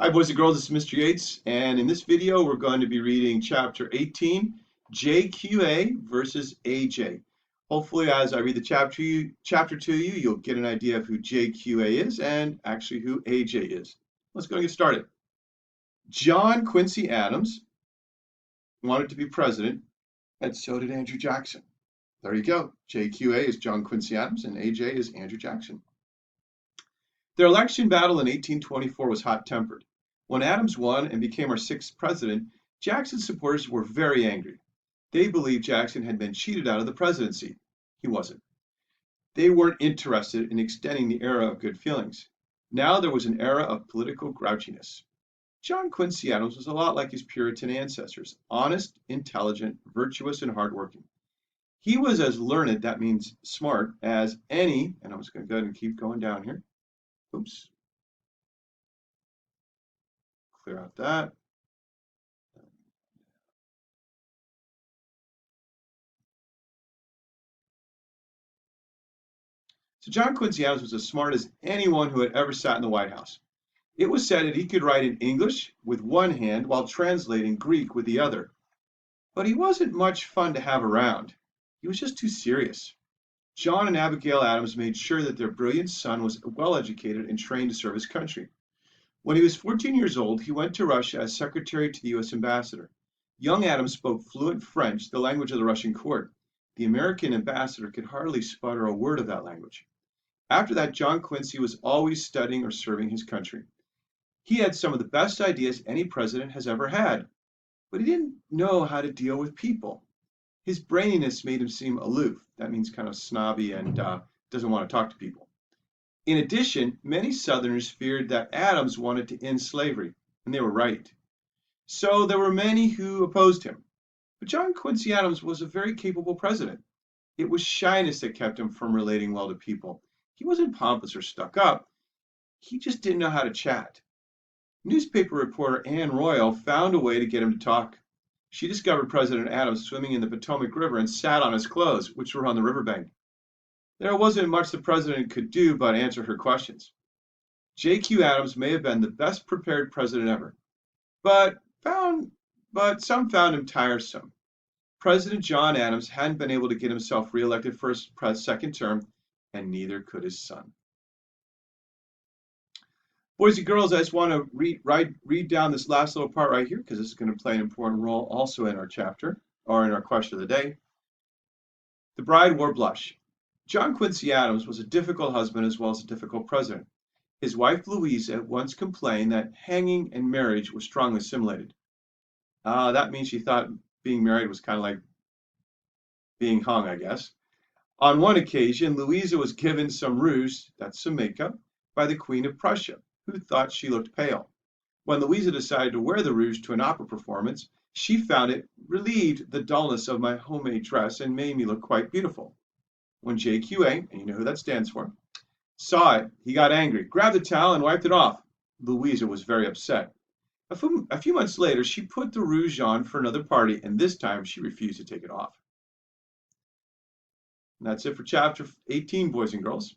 Hi boys and girls, this is Mr. Yates, and in this video we're going to be reading chapter 18, JQA versus AJ. Hopefully as I read the chapter to you, you'll get an idea of who JQA is and actually who AJ is. Let's go and get started. John Quincy Adams wanted to be president, and so did Andrew Jackson. There you go. JQA is John Quincy Adams and AJ is Andrew Jackson. Their election battle in 1824 was hot-tempered. When Adams won and became our sixth president, Jackson's supporters were very angry. They believed Jackson had been cheated out of the presidency. He wasn't. They weren't interested in extending the era of good feelings. Now there was an era of political grouchiness. John Quincy Adams was a lot like his Puritan ancestors, honest, intelligent, virtuous, and hardworking. He was as learned, that means smart, as any, and I'm just going to go ahead and keep going down here. Oops. Clear out that. So John Quincy Adams was as smart as anyone who had ever sat in the White House. It was said that he could write in English with one hand while translating Greek with the other. But he wasn't much fun to have around. He was just too serious. John and Abigail Adams made sure that their brilliant son was well educated and trained to serve his country. When he was 14 years old, he went to Russia as secretary to the U.S. ambassador. Young Adams spoke fluent French, the language of the Russian court. The American ambassador could hardly sputter a word of that language. After that, John Quincy was always studying or serving his country. He had some of the best ideas any president has ever had, but he didn't know how to deal with people. His braininess made him seem aloof. That means kind of snobby and doesn't want to talk to people. In addition, many Southerners feared that Adams wanted to end slavery, and they were right. So there were many who opposed him. But John Quincy Adams was a very capable president. It was shyness that kept him from relating well to people. He wasn't pompous or stuck up. He just didn't know how to chat. Newspaper reporter Anne Royal found a way to get him to talk. She discovered President Adams swimming in the Potomac River and sat on his clothes, which were on the riverbank. There wasn't much the president could do but answer her questions. J.Q. Adams may have been the best prepared president ever, but some found him tiresome. President John Adams hadn't been able to get himself reelected for his second term, and neither could his son. Boys and girls, I just want to read down this last little part right here because this is going to play an important role also in our chapter, or in our question of the day. The bride wore blush. John Quincy Adams was a difficult husband as well as a difficult president. His wife Louisa once complained that hanging and marriage were strongly assimilated. That means she thought being married was kind of like being hung, I guess. On one occasion, Louisa was given some rouge, that's some makeup, by the Queen of Prussia, who thought she looked pale. When Louisa decided to wear the rouge to an opera performance, she found it relieved the dullness of my homemade dress and made me look quite beautiful. When JQA, and you know who that stands for, saw it, he got angry, grabbed the towel and wiped it off. Louisa was very upset. A few months later, she put the rouge on for another party, and this time she refused to take it off. And that's it for chapter 18, boys and girls.